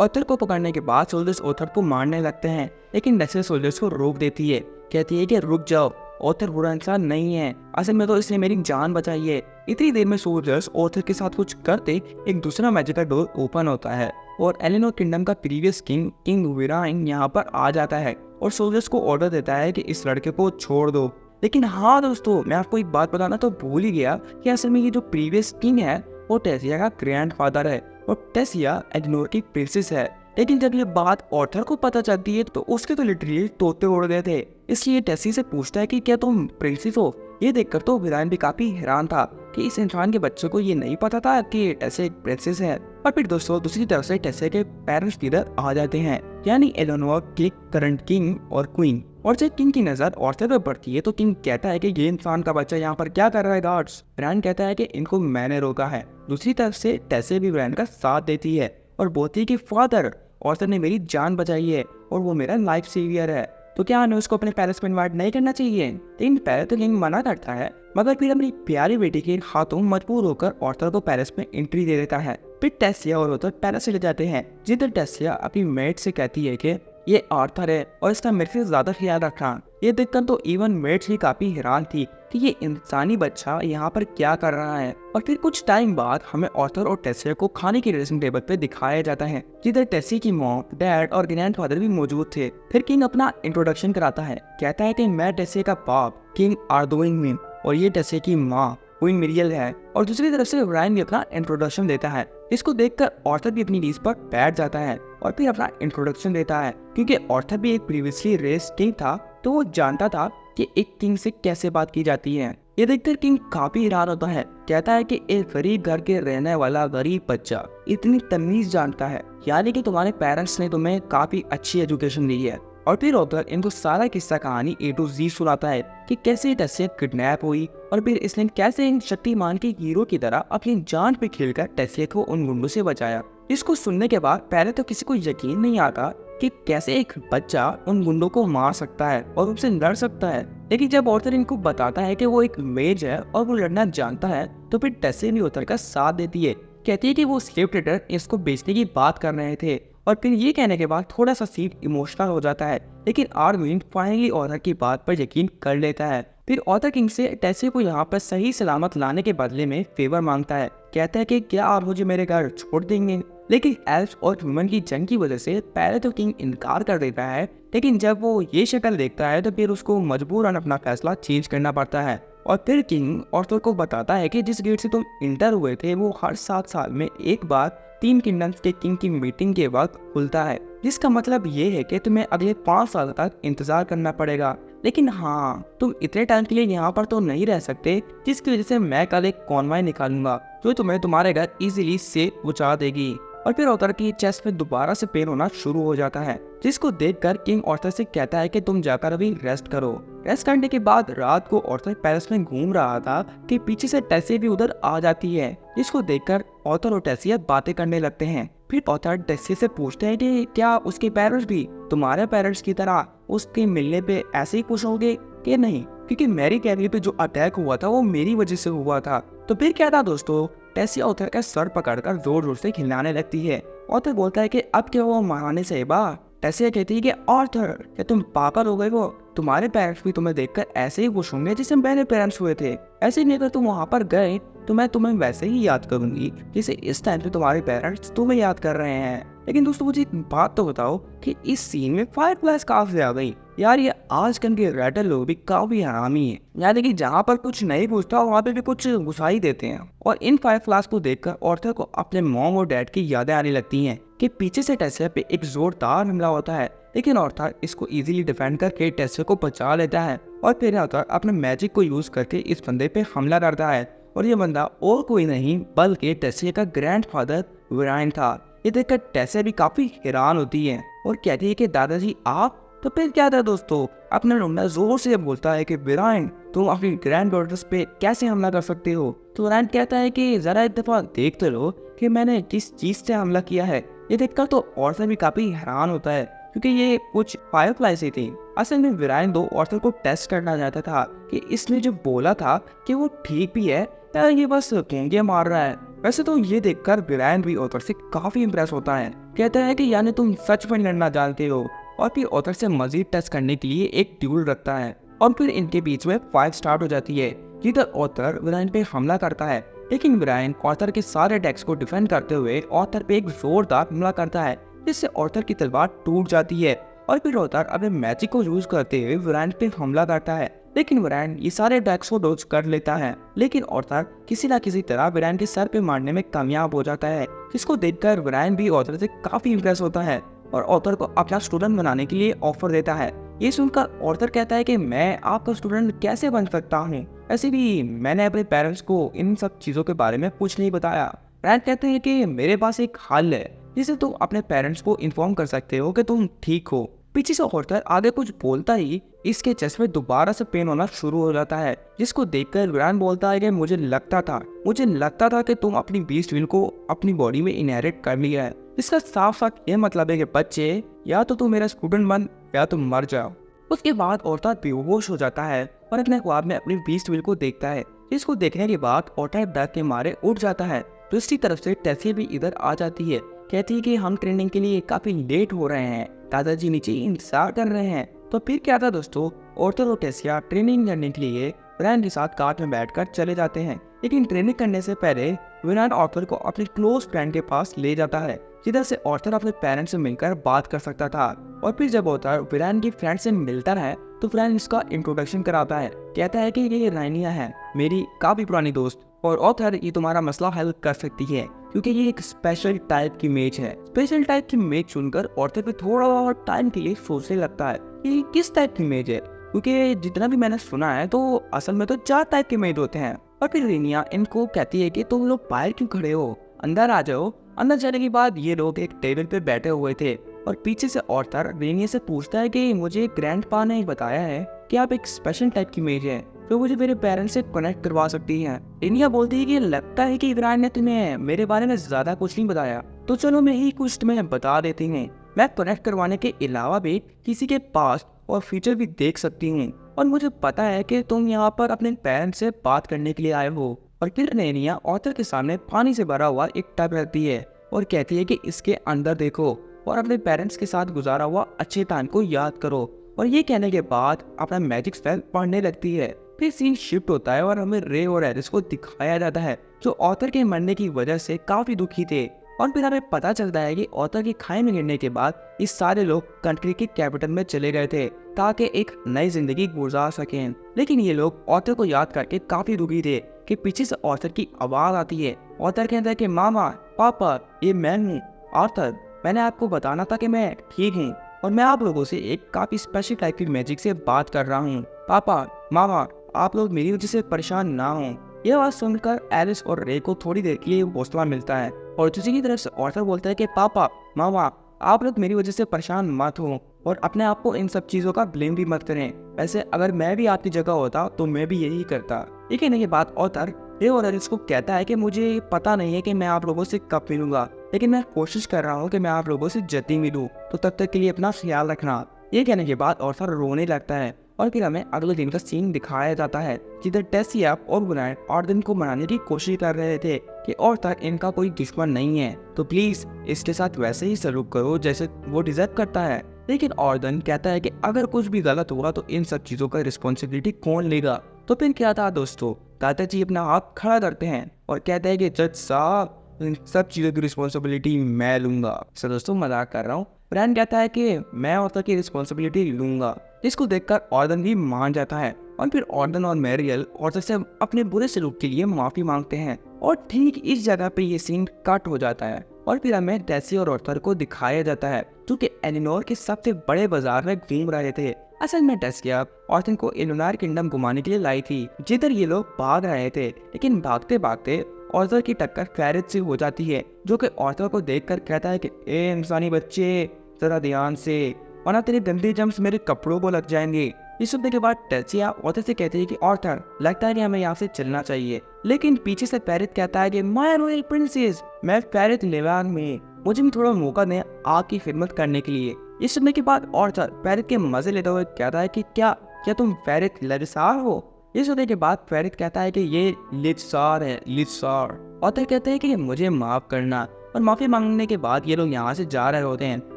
ऑर्थर को पकड़ने के बाद सोल्जर्स ऑर्थर को मारने लगते हैं, लेकिन टेसिया सोल्जर्स को रोक देती है, कहती है कि रुक जाओ, ऑर्थर बुरा इंसान नहीं है, असल में तो इसने मेरी जान बचाई है। इतनी देर में सोल्जर्स ऑर्थर के साथ कुछ करते एक दूसरा मैजिकल डोर ओपन होता है और एलिनोर किंगडम का प्रीवियस किंग विराइन यहाँ पर आ जाता है और सोल्जर्स को ऑर्डर देता है कि इस लड़के को छोड़ दो। लेकिन हाँ दोस्तों, मैं आपको एक बात बताना तो भूल ही गया कि असल में ये जो प्रीवियस किंग है वो टेसिया का ग्रैंडफादर है और टेसिया एलिनोर की प्रिंसेस है। लेकिन जब ये बात ऑर्थर को पता चलती है तो उसके तो लिटरली तोते उड़ गए थे। इसलिए टेसी से पूछता है कि क्या तुम प्रिंसेस हो। ये देखकर तो विरान भी काफी हैरान था कि इस इंसान के बच्चे को ये नहीं पता था कि टेसी एक प्रिंसेस है। और फिर दोस्तों दूसरी तरफ से टेसी के पेरेंट्स इधर आ जाते हैं, यानी एलिनोर के करंट किंग और क्वीन। और जब किंग की नजर ऑर्थर पर पड़ती है तो किंग कहता है कि ये इंसान का बच्चा यहाँ पर क्या कर रहा है गार्ड्स। विरान कहता है कि इनको मैंने रोका है। दूसरी तरफ से टेसी भी विरान का साथ देती है और बोलती है कि फादर ऑर्थर ने मेरी जान बचाई है और वो मेरा लाइफ सेवियर है, तो क्या हमें उसको अपने पैलेस में इन्वाइट नहीं करना चाहिए। लेकिन पहले तो किंग मना करता है, मगर फिर अपनी प्यारी बेटी के हाथों मजबूर होकर ऑर्थर को पैलेस में एंट्री दे देता है। फिर टेसिया और ऑर्थर पैलेस चले जाते हैं, जिधर टेसिया अपनी मेड से कहती है कि ये आर्थर है और इसका मेरे से ज्यादा ख्याल रखना। ये देखकर तो इवन मेड्स भी काफी हैरान थी कि ये इंसानी बच्चा यहाँ पर क्या कर रहा है। और फिर कुछ टाइम बाद हमें आर्थर और टेसिया को खाने की ड्रेसिंग टेबल पे दिखाया जाता है, जिधर टेसी की मॉम, डैड और ग्रैंडफादर भी मौजूद थे। फिर किंग अपना इंट्रोडक्शन कराता है, कहता है कि मैं टेसिया का बाप किंग आर्दुइन और ये टेसिया की माँ क्वीन मिरियल है। और दूसरी तरफ से रायन भी अपना इंट्रोडक्शन देता है। इसको देखकर आर्थर भी अपनी रीस पर बैठ जाता है और फिर अपना इंट्रोडक्शन देता है, क्योंकि आर्थर भी एक प्रीवियसली रेस किंग था, तो वो जानता था कि एक किंग से कैसे बात की जाती है। ये देखकर किंग काफी हैरान होता है, कहता है कि एक गरीब घर के रहने वाला गरीब बच्चा इतनी तमीज जानता है, यानी कि तुम्हारे पेरेंट्स ने तुम्हें काफी अच्छी एजुकेशन दी है। और फिर ऑथर इनको सारा किस्सा कहानी A to Z सुनाता है कि कैसे टेसिया किडनैप हुई और फिर इसने कैसे इन शक्तिमान के हीरो की तरह अपनी जान पे खेलकर टेसिया को उन गुंडों से बचाया। इसको सुनने के बाद पहले तो किसी को यकीन नहीं आता कि कैसे एक बच्चा उन गुंडों को मार सकता है और उनसे लड़ सकता है। लेकिन जब ऑथर इनको बताता है कि वो एक मेज है और वो लड़ना जानता है, तो फिर टेसिया भी ऑथर का साथ देती है, कहती है कि वो स्लेव ट्रेडर इसको बेचने की बात कर रहे थे। और फिर ये कहने के बाद थोड़ा सा सीन इमोशनल हो जाता है, लेकिन आर्डविन फाइनली ऑथर की बात पर यकीन कर लेता है। फिर ऑथर किंग से टेसी को यहाँ पर सही सलामत लाने के बदले में फेवर मांगता है, कहता है कि क्या आप मुझे मेरे घर छोड़ देंगे। लेकिन एल्फ और ह्यूमन की जंग की वजह से पहले तो किंग इनकार कर देता है, लेकिन जब वो ये शक्ल देखता है तो फिर उसको मजबूरन अपना फैसला चेंज करना पड़ता है। और फिर किंग ऑर्थर को बताता है कि जिस गेट से तुम इंटर हुए थे वो हर 7 साल में एक बार 3 किंगडम्स के किंग की मीटिंग के वक्त खुलता है, जिसका मतलब ये है कि तुम्हें अगले 5 साल तक इंतजार करना पड़ेगा। लेकिन हाँ, तुम इतने टाइम के लिए यहाँ पर तो नहीं रह सकते, जिसकी वजह से मैं कल एक कॉन्वॉय निकालूंगा जो तुम्हें तुम्हारे घर इजीली से पहुंचा देगी। और फिर ऑर्थर की चेस्ट में दोबारा से पेन होना शुरू हो जाता है, जिसको देखकर किंग ऑर्थर से कहता है कि तुम जाकर अभी रेस्ट करो। रेस्ट करने के बाद रात को ऑर्थर पैलेस में घूम रहा था कि पीछे से टेसिया भी उधर आ जाती है, जिसको देखकर ऑर्थर और टेसिया बातें करने लगते हैं। फिर ऑर्थर टेसिया से पूछते हैं कि क्या उसके पेरेंट्स भी तुम्हारे पेरेंट्स की तरह उसके मिलने पे ऐसे ही खुश होंगे कि नहीं, क्योंकि मेरी फैमिली पे जो अटैक हुआ था वो मेरी वजह से हुआ था। तो फिर क्या था दोस्तों, टेसिया ऑर्थर का सर पकड़कर जोर जोर से खिलाने लगती है। ऑर्थर बोलता है कि अब क्या वो महारानी साहिबा। टेसिया कहती है कि ऑर्थर क्या तुम पागल हो गए हो, तुम्हारे पेरेंट्स भी तुम्हें देखकर ऐसे ही खुश होंगे जैसे मेरे पेरेंट्स हुए थे। ऐसे नहीं अगर तुम वहाँ पर गए तो मैं तुम्हें वैसे ही याद करूंगी जैसे इस टाइम पे तुम्हारे पेरेंट्स तुम्हें याद कर रहे हैं। लेकिन दोस्तों मुझे एक बात तो बताओ कि इस सीन में फायरफ्लाइज कहाँ से आ गई यार। ये आजकल के रैटर लोग भी काफी हरामी है, यानी कि जहाँ पर कुछ नहीं पूछता वहाँ पे भी कुछ घुसा ही देते हैं। और इन फायरफ्लाइज को देखकर ऑर्थर को अपने मॉम और डैड की यादें आने लगती हैं कि पीछे से टेसिया पे एक जोरदार हमला होता है, लेकिन ऑर्थर इसको इजीली डिफेंड करके टेसिया को बचा लेता है। और फिर ऑर्थर अपने मैजिक को यूज करके इस बंदे पे हमला करता है, और ये बंदा और कोई नहीं बल्कि टेसिया का ग्रैंडफादर विराइन था। ये देखकर टेसिया भी काफी हैरान होती है और कहती है कि दादाजी आप। तो फिर क्या था दोस्तों, अपना लुंडा जोर से बोलता है कि विराइन तुम अपनी ग्रैंड डॉटर्स पे कैसे हमला कर सकते हो। तो विराइन कहता है कि जरा एक दफा देखते लो कि मैंने किस चीज से हमला किया है। ये देखकर तो ऑर्थर भी काफी हैरान होता है, क्योंकि ये कुछ फायरफ्लाइज ही थी। असल में विराइन दो ऑर्थर को टेस्ट करना चाहता था कि इसने जो बोला था कि वो ठीक भी है या ये बस केंगे मार रहा है। वैसे तो ये देखकर विराइन भी ऑर्थर से काफी इम्प्रेस होता है, कहता है कि यानी तुम सच में लड़ना जानते हो। और फिर ऑर्थर से मजीद टेस्ट करने के लिए एक ड्यूल रखता है और फिर इनके बीच में फाइट स्टार्ट हो जाती है, जिधर ऑर्थर विराइन पे हमला करता है। लेकिन विराइन ऑर्थर के सारे अटैक्स को डिफेंड करते हुए ऑर्थर पे एक जोरदार हमला करता है, जिससे ऑर्थर की तलवार टूट जाती है। और फिर ऑर्थर अपने मैजिक को यूज करते हुए विराइन पे हमला करता है, लेकिन वरैन ये सारे अटैक्स को डॉज कर लेता है, लेकिन ऑर्थर किसी न किसी तरह वरैन के सर पे मारने में कामयाब हो जाता है, जिसको देखकर वरैन भी ऑर्थर से काफी इंप्रेस होता है और ऑर्थर को अपना स्टूडेंट बनाने के लिए ऑफर देता है। ये सुनकर ऑर्थर कहता है कि मैं आपका स्टूडेंट कैसे बन सकता हूँ, ऐसे भी मैंने अपने पेरेंट्स को इन सब चीजों के बारे में कुछ नहीं बताया। वरैन कहते हैं कि मेरे पास एक हल है जिसे तुम अपने पेरेंट्स को इन्फॉर्म कर सकते हो कि तुम ठीक हो। पीछे से ऑर्थर आगे कुछ बोलता ही इसके चेस्ट में दोबारा से पेन होना शुरू हो जाता है, जिसको देखकर वरैन बोलता है कि मुझे लगता था कि तुम अपनी बीस्ट व्हील को अपनी बॉडी में इनहेरिट कर लिया है। इसका साफ साफ ये मतलब है कि बच्चे, या तो तुम मेरा स्टूडेंट बन या तुम मर जाओ। उसके बाद ऑर्थर बेहोश हो जाता है और अपने ख्वाब में अपनी बीस्ट व्हील को देखता है, जिसको देखने के बाद ऑर्थर डर के मारे उठ जाता है। दूसरी तरफ से टेसी भी इधर आ जाती है, कहती है कि हम ट्रेनिंग के लिए काफी लेट हो रहे हैं, दादाजी नीचे इंतजार कर रहे हैं। तो फिर क्या था दोस्तों, ऑर्थर और टेसिया ट्रेनिंग करने के लिए वरैन के साथ कार में बैठकर चले जाते हैं, लेकिन ट्रेनिंग करने से पहले वरैन ऑर्थर को अपने क्लोज फ्रेंड के पास ले जाता है, जिधर से ऑर्थर अपने पेरेंट्स से मिलकर बात कर सकता था। और फिर जब ऑर्थर वरैन की फ्रेंड से मिलता है तो वरैन इसका इंट्रोडक्शन कराता है, कहता है कि ये राइनिया है, मेरी काफी पुरानी दोस्त, और ऑर्थर ये तुम्हारा मसला हल कर सकती है क्योंकि ये एक स्पेशल टाइप की मेज है। स्पेशल टाइप की मेज सुनकर ऑर्थर पे थोड़ा और टाइम के लिए सोचने लगता है कि किस टाइप की मेज है, क्योंकि जितना भी मैंने सुना है तो असल में तो 4 टाइप के मेज होते हैं। और फिर रेनिया इनको कहती है कि तुम लोग बाहर क्यों खड़े हो, अंदर आ जाओ। अंदर जाने के बाद ये लोग एक टेबल पे बैठे हुए थे और पीछे से ऑर्थर रेनिया से पूछता है कि मुझे ग्रैंडपा ने बताया है कि आप एक स्पेशल टाइप की मेज है जो मुझे मेरे पेरेंट्स से कनेक्ट करवा सकती है। रेनिया बोलती है कि लगता है कि इब्राहिम ने तुम्हें मेरे बारे में ज्यादा कुछ नहीं बताया, तो चलो मैं ही कुछ तुम्हें बता देती हूँ। मैं कनेक्ट करवाने के अलावा भी किसी के पास्ट और फ्यूचर भी देख सकती हूँ, और मुझे पता है कि तुम यहाँ पर अपने पेरेंट्स से बात करने के लिए आए हो। और फिर रेनिया ऑर्थर के सामने पानी से भरा हुआ एक टब रखती है और कहती है कि इसके अंदर देखो और अपने पेरेंट्स के साथ गुजारा हुआ अच्छे टाइम को याद करो। और ये कहने के बाद अपना मैजिक स्पेल पढ़ने लगती है। फिर सीन शिफ्ट होता है और हमें रे और एरिस को दिखाया जाता है, जो ऑर्थर के मरने की वजह से काफी दुखी थे। और फिर हमें पता चलता है कि ऑर्थर के खाई में गिरने के बाद ये सारे लोग कंट्री की कैपिटल में चले गए थे ताकि एक नई जिंदगी गुजार सकें। लेकिन ये लोग ऑर्थर को याद करके काफी दुखी थे कि पीछे से ऑर्थर की आवाज आती है। ऑर्थर कहता है कि मामा, पापा, ये मैं हूँ ऑर्थर, मैंने आपको बताना था कि मैं ठीक हूँ और मैं आप लोगों से एक काफी स्पेशल टाइप की मैजिक से बात कर रहा हूँ। पापा, मामा, आप लोग मेरी वजह से परेशान ना हों। यह बात सुनकर एलिस और रे को थोड़ी देर के लिए हौसला मिलता है और दूसरी तरफ से ऑर्थर बोलता है कि पापा, मामा, आप लोग मेरी वजह से परेशान मत हो और अपने आप को इन सब चीजों का ब्लेम भी मत करें। वैसे अगर मैं भी आपकी जगह होता तो मैं भी यही करता। ये कहने के बाद ऑर्थर रे और एलिस को कहता है कि मुझे पता नहीं है कि मैं आप लोगों से कब मिलूंगा, लेकिन मैं कोशिश कर रहा हूँ कि मैं आप लोगों से जल्दी मिलूं, तो तब तक के लिए अपना ख्याल रखना। ये कहने के बाद ऑर्थर रोने लगता है और फिर हमें अगले दिन का सीन दिखाया जाता है, जिधर टेसिया और गुनाइट ऑर्थर को मनाने की कोशिश कर रहे थे कि ऑर्थर इनका कोई दुश्मन नहीं है, तो प्लीज इसके साथ वैसे ही सलूक करो जैसे वो डिजर्व करता है। लेकिन ऑर्थर कहता है कि अगर कुछ भी गलत हुआ तो इन सब चीजों का रिस्पॉन्सिबिलिटी कौन लेगा। तो फिर क्या था दोस्तों, दादाजी अपना हाथ खड़ा करते हैं और कहते हैं कि जज साहब, इन सब चीजों की रिस्पॉन्सिबिलिटी मैं लूंगा। सर दोस्तों, मजाक कर रहा हूँ। ब्रायन कहता है कि मैं ऑर्थर की रिस्पॉन्सिबिलिटी लूंगा, जिसको देखकर ऑर्थर भी मान जाता है और फिर ऑर्थर और मैरियल ऑर्थर से अपने बुरे सलूक के लिए माफी मांगते हैं। और ठीक इस जगह पे ये सीन कट हो जाता है और फिर हमें टेसी और ऑर्थर को दिखाया जाता है जो कि एलिनोर के सबसे बड़े बाजार में घूम रहे थे। असल में टेसिया ऑर्थर को एलिनोर किंगडम घुमाने के लिए लाई थी, जिधर ये लोग भाग रहे थे, लेकिन भागते भागते ऑर्थर की टक्कर फेरिट से हो जाती है, जो कि ऑर्थर को देखकर कहता है कि ए इंसानी बच्चे, जरा ध्यान से, वरना तेरे गंदे जम्स मेरे कपड़ों को लग जाएंगे। ये सुनने के बाद टेसिया ऑर्थर से कहती है कि ऑर्थर, लगता है कि हमें यहाँ से चलना चाहिए। लेकिन पीछे से फेरिट कहता है कि माय रॉयल प्रिंसेस, मैं फेरिट लेवान में, मुझे भी थोड़ा मौका दें आग की खिदमत करने के लिए। ये सुनने के बाद ऑर्थर फेरिट के मजे लेते हुए कहता है कि क्या तुम फेरिट लरिसार हो। ये सुनने के बाद फेरिट कहता है कि ये लिटसार है, लिटसार। ऑर्थर कहते हैं कि मुझे माफ करना, और माफी मांगने के बाद ये लोग यहाँ से जा रहे होते हैं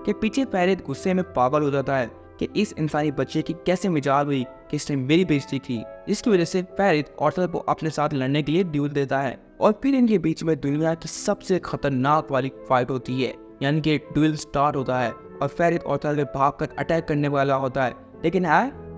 कि पीछे फेरिट गुस्से में पागल हो जाता है कि इस इंसानी बच्चे की कैसे मिजाज हुई कि इसने मेरी बेइज्जती की, जिसकी वजह से फेरिट ऑर्थर को अपने साथ लड़ने के लिए ड्यूल देता है। और फिर इनके बीच में दुनिया की सबसे खतरनाक वाली फाइट होती है, यानी कि ड्यूल स्टार्ट होता है और फेरिट ऑर्थर पे भागकर अटैक करने वाला होता है। लेकिन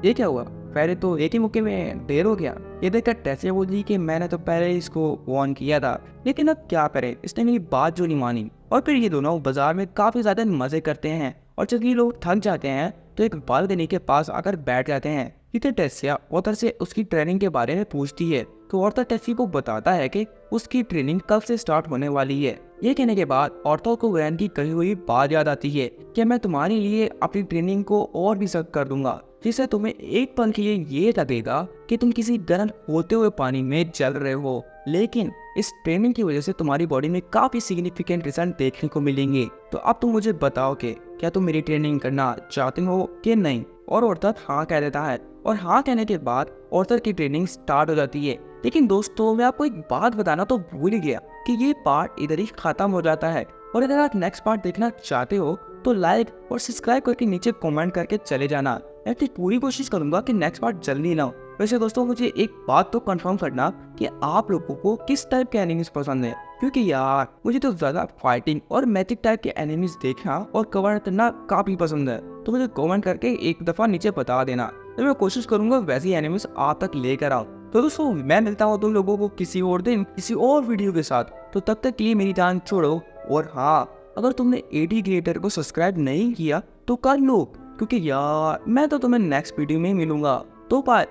ये क्या हुआ, पहले तो एक ही मुक्के में ढेर हो गया। ये देखकर टेस्ला बोली कि मैंने तो पहले इसको वार्न किया था, लेकिन अब क्या करे, इसने मेरी बात जो नहीं मानी। और फिर ये दोनों बाजार में काफी ज्यादा मजे करते हैं और जब ये लोग थक जाते हैं तो एक बालकनी के पास आकर बैठ जाते हैं। जिसे टेस्ला ऑथर से उसकी ट्रेनिंग के बारे में पूछती है तो ऑर्थर टेस्ला को बताता है कि उसकी ट्रेनिंग कब से स्टार्ट होने वाली है। ये कहने के बाद ऑर्थर को वैन की कही हुई बात याद आती है कि मैं तुम्हारे लिए अपनी ट्रेनिंग को और भी सख्त कर दूंगा, जिससे तुम्हें एक पल के लिए ये लगेगा कि तुम किसी गर्म होते हुए पानी में चल रहे हो, लेकिन इस ट्रेनिंग की वजह से तुम्हारी बॉडी में काफी सिग्निफिकेंट रिजल्ट देखने को मिलेंगे। तो अब तुम मुझे बताओ कि क्या तुम मेरी ट्रेनिंग करना चाहते हो कि नहीं। और ऑर्थर हाँ कह देता है और हाँ कहने के बाद ऑर्थर की ट्रेनिंग स्टार्ट हो जाती है। लेकिन दोस्तों मैं आपको एक बात बताना तो भूल ही गया कि ये पार्ट इधर ही खत्म हो जाता है। और अगर आप नेक्स्ट पार्ट देखना चाहते हो तो लाइक और सब्सक्राइब करके नीचे कमेंट करके चले जाना। मैं तो पूरी कोशिश करूंगा कि नेक्स्ट पार्ट जल्दी ना हो। वैसे दोस्तों मुझे एक बात तो कंफर्म करना कि आप लोगों को किस टाइप के एनिमीज पसंद है, क्योंकि यार मुझे तो ज्यादा फाइटिंग और मैजिक टाइप के एनिमीज देखना और कवर करना काफी पसंद है। तो मुझे कमेंट करके एक दफा नीचे बता देना, तो मैं कोशिश करूंगा वैसी एनिमीज आप तक लेकर आऊं। तो दोस्तों मैं मिलता हूँ तुम लोगों को किसी और दिन किसी और वीडियो के साथ। तो तब तक के लिए मेरी जान छोड़ो। और हाँ, अगर तुमने एडी क्रिएटर को सब्सक्राइब नहीं किया तो कर लो, क्योंकि यार मैं तो तुम्हें नेक्स्ट वीडियो में मिलूंगा। तो बाय।